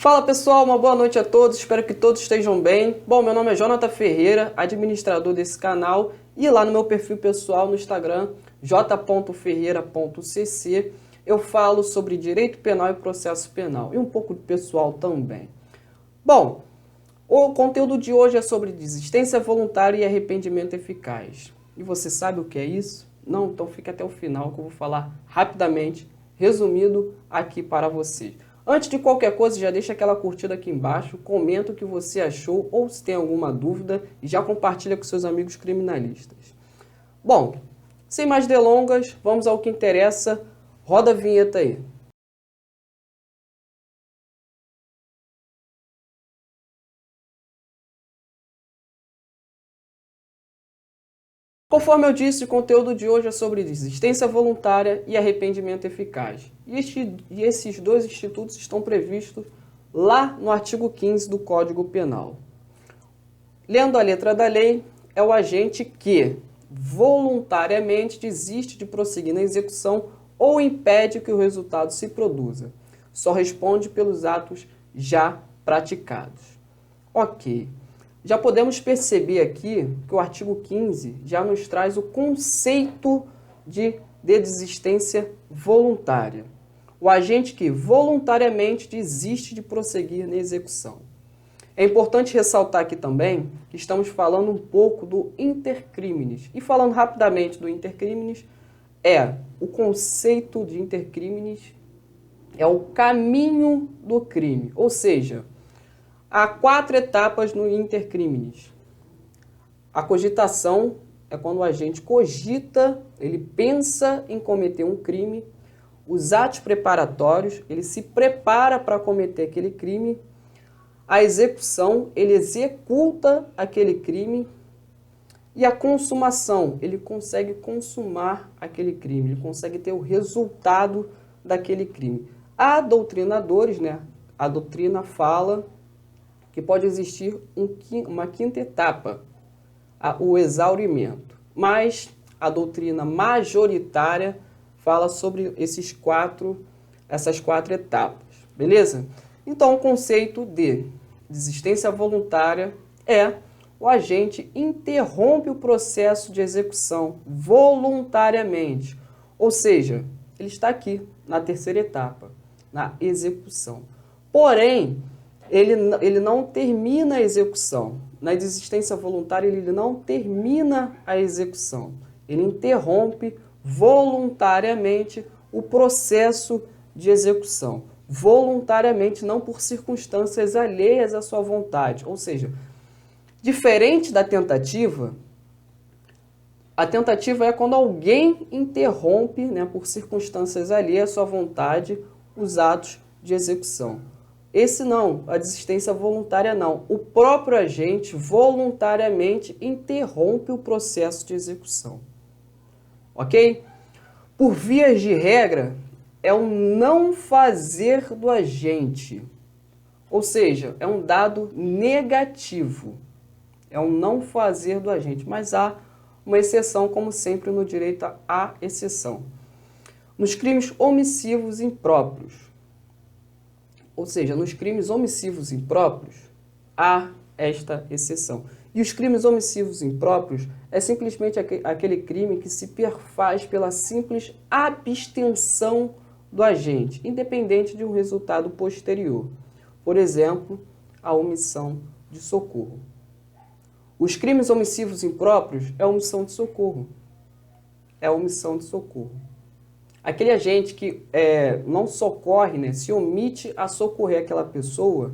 Fala pessoal, uma boa noite a todos, espero que todos estejam bem. Bom, meu nome é Jonathan Ferreira, administrador desse canal, e lá no meu perfil pessoal no Instagram, j.ferreira.cc, eu falo sobre direito penal e processo penal, e um pouco de pessoal também. Bom, o conteúdo de hoje é sobre desistência voluntária e arrependimento eficaz. E você sabe o que é isso? Não? Então fica até o final que eu vou falar rapidamente, resumido aqui para vocês. Antes de qualquer coisa, já deixa aquela curtida aqui embaixo, comenta o que você achou ou se tem alguma dúvida e já compartilha com seus amigos criminalistas. Bom, sem mais delongas, vamos ao que interessa. Roda a vinheta aí. Conforme eu disse, o conteúdo de hoje é sobre desistência voluntária e arrependimento eficaz. E esses dois institutos estão previstos lá no artigo 15 do Código Penal. Lendo a letra da lei, é o agente que voluntariamente desiste de prosseguir na execução ou impede que o resultado se produza. Só responde pelos atos já praticados. Ok. Já podemos perceber aqui que o artigo 15 já nos traz o conceito de desistência voluntária. O agente que voluntariamente desiste de prosseguir na execução. É importante ressaltar aqui também que estamos falando um pouco do intercrimes. E falando rapidamente do intercrimes, o conceito de intercrimes é o caminho do crime, ou seja, há 4 etapas no intercrimes. A cogitação é quando o agente cogita, ele pensa em cometer um crime. Os atos preparatórios, ele se prepara para cometer aquele crime. A execução, ele executa aquele crime. E a consumação, ele consegue consumar aquele crime, ele consegue ter o resultado daquele crime. Há doutrinadores, a doutrina fala que pode existir uma quinta etapa, o exaurimento. Mas a doutrina majoritária fala sobre essas quatro etapas, beleza? Então, o conceito de desistência voluntária é o agente interrompe o processo de execução voluntariamente, ou seja, ele está aqui na terceira etapa, na execução. Porém, ele não termina a execução. Na desistência voluntária, ele não termina a execução. Ele interrompe voluntariamente o processo de execução. Voluntariamente, não por circunstâncias alheias à sua vontade. Ou seja, diferente da tentativa, a tentativa é quando alguém interrompe, por circunstâncias alheias à sua vontade, os atos de execução. Esse não, a desistência voluntária não. O próprio agente voluntariamente interrompe o processo de execução. Ok? Por vias de regra, é um não fazer do agente. Ou seja, é um dado negativo. É um não fazer do agente. Mas há uma exceção, como sempre no direito há exceção. Nos crimes omissivos impróprios. Ou seja, nos crimes omissivos impróprios, há esta exceção. E os crimes omissivos impróprios é simplesmente aquele crime que se perfaz pela simples abstenção do agente, independente de um resultado posterior. Por exemplo, a omissão de socorro. Os crimes omissivos impróprios é a omissão de socorro. É a omissão de socorro. Aquele agente que não socorre, se omite a socorrer aquela pessoa,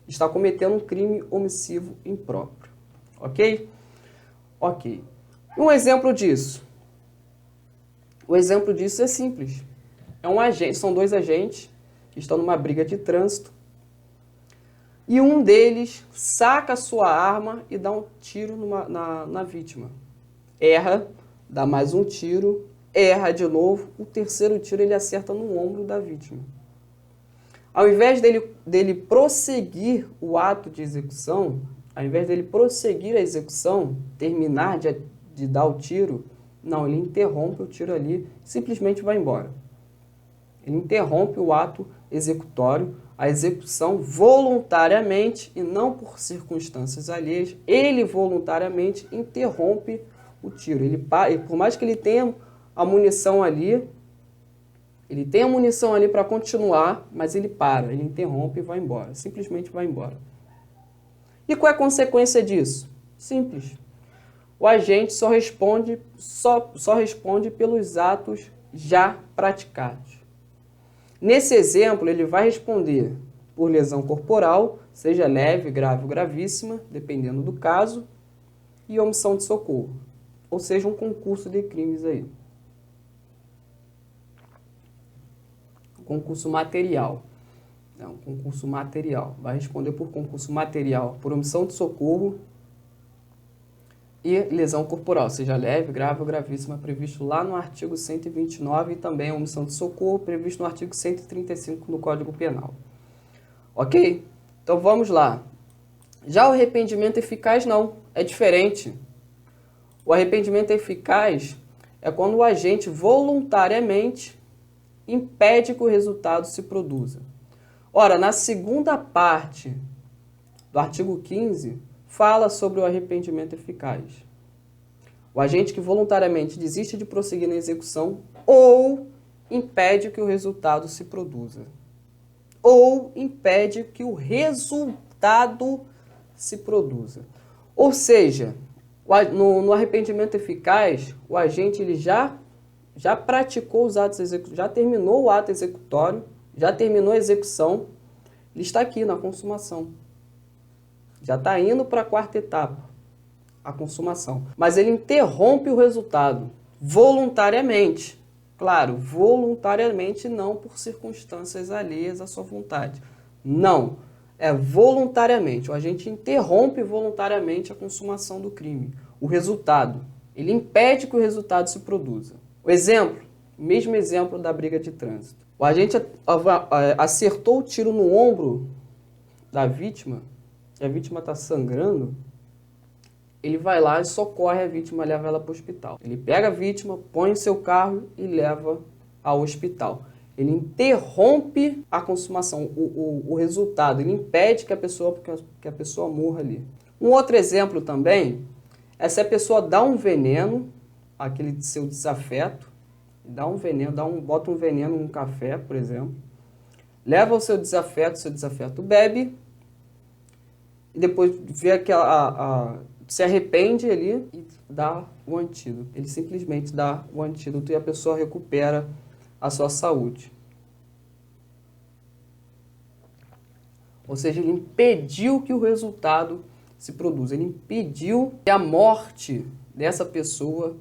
está cometendo um crime omissivo impróprio. Ok? Ok. Um exemplo disso. O exemplo disso é simples. São 2 agentes que estão numa briga de trânsito e um deles saca a sua arma e dá um tiro na vítima. Erra, dá mais um tiro, erra de novo, o terceiro tiro ele acerta no ombro da vítima. Ao invés dele prosseguir o ato de execução, ao invés dele prosseguir a execução, terminar de dar o tiro, não, ele interrompe o tiro ali, simplesmente vai embora. Ele interrompe o ato executório, a execução voluntariamente e não por circunstâncias alheias, ele voluntariamente interrompe o tiro. Por mais que ele tenha a munição ali, para continuar, mas ele para, ele interrompe e vai embora, simplesmente vai embora. E qual é a consequência disso? Simples. O agente só responde pelos atos já praticados. Nesse exemplo, ele vai responder por lesão corporal, seja leve, grave ou gravíssima, dependendo do caso, e omissão de socorro, ou seja, um concurso de crimes aí. Concurso material. Não, concurso material. Vai responder por concurso material, por omissão de socorro e lesão corporal, seja leve, grave ou gravíssima, previsto lá no artigo 129 e também a omissão de socorro, previsto no artigo 135 do Código Penal. Ok? Então vamos lá. Já o arrependimento eficaz não, é diferente. O arrependimento eficaz é quando o agente voluntariamente impede que o resultado se produza. Ora, na segunda parte do artigo 15, fala sobre o arrependimento eficaz. O agente que voluntariamente desiste de prosseguir na execução ou impede que o resultado se produza. Ou impede que o resultado se produza. Ou seja, no arrependimento eficaz, o agente ele já praticou os atos executórios, já terminou o ato executório, já terminou a execução, ele está aqui na consumação. Já está indo para a quarta etapa, a consumação. Mas ele interrompe o resultado voluntariamente. Claro, voluntariamente, não por circunstâncias alheias à sua vontade. Não, é voluntariamente. O agente interrompe voluntariamente a consumação do crime. O resultado, ele impede que o resultado se produza. O exemplo, mesmo exemplo da briga de trânsito. O agente acertou o tiro no ombro da vítima, e a vítima está sangrando, ele vai lá e socorre a vítima, leva ela para o hospital. Ele pega a vítima, põe em seu carro e leva ao hospital. Ele interrompe a consumação, o resultado, ele impede que a pessoa morra ali. Um outro exemplo também é se a pessoa dá um veneno, aquele seu desafeto, bota um veneno num café, por exemplo, leva o seu desafeto bebe, e depois vê que se arrepende ali e dá o antídoto. Ele simplesmente dá o antídoto e a pessoa recupera a sua saúde. Ou seja, ele impediu que o resultado se produza. Ele impediu que a morte dessa pessoa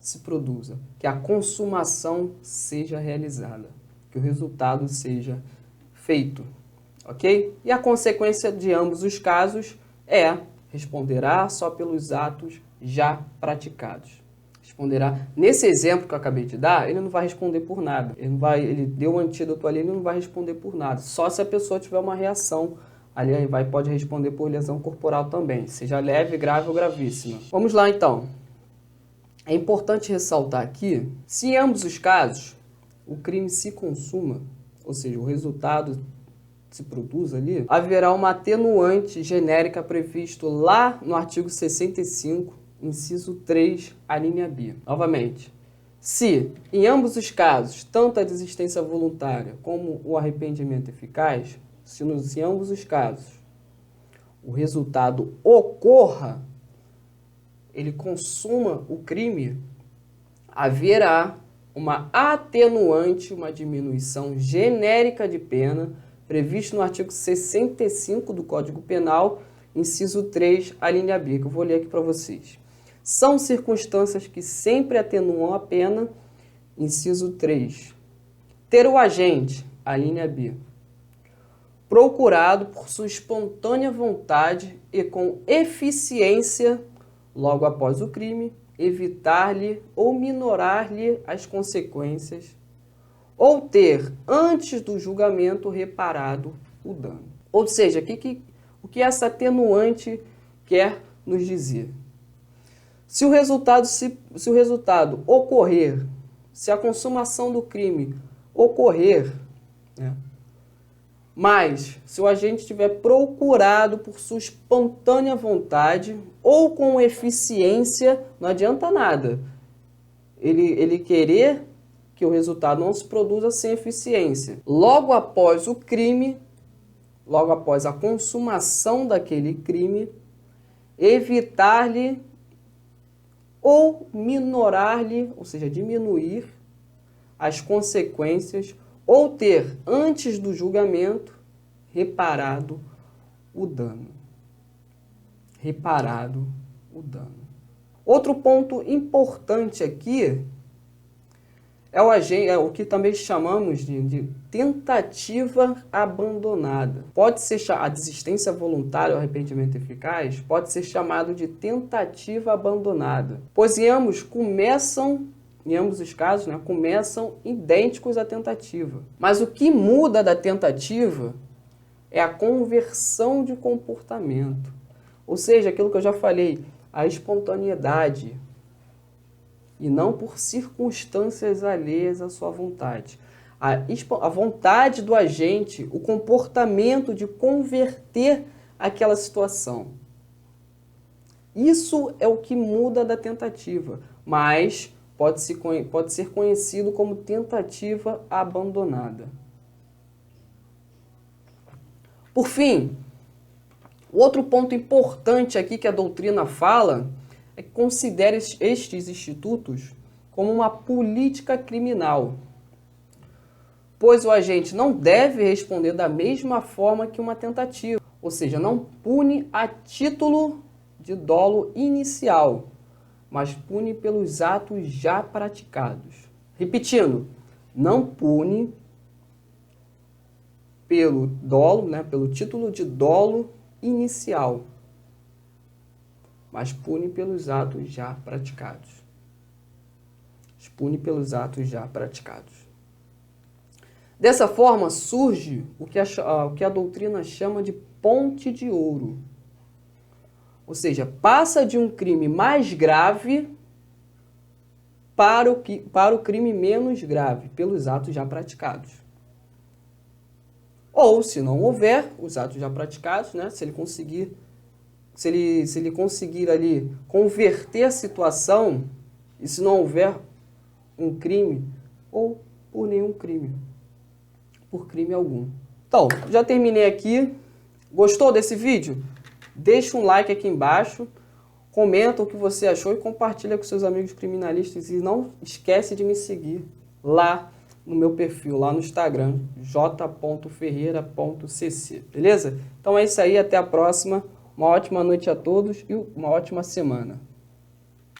se produza, que a consumação seja realizada, que o resultado seja feito. Ok? E a consequência de ambos os casos responderá só pelos atos já praticados. Responderá. Nesse exemplo que eu acabei de dar, ele não vai responder por nada. Ele deu o antídoto ali, ele não vai responder por nada. Só se a pessoa tiver uma reação ali, pode responder por lesão corporal também, seja leve, grave ou gravíssima. Vamos lá então. É importante ressaltar aqui, se em ambos os casos o crime se consuma, ou seja, o resultado se produz ali, haverá uma atenuante genérica previsto lá no artigo 65, inciso 3, a linha B. Novamente, se em ambos os casos, tanto a desistência voluntária como o arrependimento eficaz, se em ambos os casos o resultado ocorra, ele consuma o crime, haverá uma atenuante, uma diminuição genérica de pena, previsto no artigo 65 do Código Penal, inciso 3, a linha B, que eu vou ler aqui para vocês. São circunstâncias que sempre atenuam a pena, inciso 3. Ter o agente, a linha B, procurado por sua espontânea vontade e com eficiência, logo após o crime, evitar-lhe ou minorar-lhe as consequências, ou ter, antes do julgamento, reparado o dano. Ou seja, o que essa atenuante quer nos dizer? Se o resultado ocorrer, se a consumação do crime ocorrer, Mas, se o agente estiver procurado por sua espontânea vontade ou com eficiência, não adianta nada. Ele querer que o resultado não se produza sem eficiência. Logo após o crime, logo após a consumação daquele crime, evitar-lhe ou minorar-lhe, ou seja, diminuir as consequências, ou ter, antes do julgamento, reparado o dano. Reparado o dano. Outro ponto importante aqui é o que também chamamos de tentativa abandonada. Pode ser a desistência voluntária ou arrependimento eficaz, pode ser chamado de tentativa abandonada. Pois em ambos os casos, começam idênticos à tentativa. Mas o que muda da tentativa é a conversão de comportamento. Ou seja, aquilo que eu já falei, a espontaneidade, e não por circunstâncias alheias à sua vontade. A vontade do agente, o comportamento de converter aquela situação. Isso é o que muda da tentativa, mas pode ser conhecido como tentativa abandonada. Por fim, outro ponto importante aqui que a doutrina fala é que considere estes institutos como uma política criminal, pois o agente não deve responder da mesma forma que uma tentativa, ou seja, não pune a título de dolo inicial, mas pune pelos atos já praticados. Repetindo, não pune pelo dolo, pelo título de dolo inicial, mas pune pelos atos já praticados. Pune pelos atos já praticados. Dessa forma surge o que a doutrina chama de ponte de ouro. Ou seja, passa de um crime mais grave para o crime menos grave, pelos atos já praticados. Ou, se não houver os atos já praticados, se ele conseguir ali converter a situação, e se não houver um crime, ou por nenhum crime, por crime algum. Então, já terminei aqui. Gostou desse vídeo? Deixa um like aqui embaixo, comenta o que você achou e compartilha com seus amigos criminalistas. E não esquece de me seguir lá no meu perfil, lá no Instagram, j.ferreira.cc, beleza? Então é isso aí, até a próxima. Uma ótima noite a todos e uma ótima semana.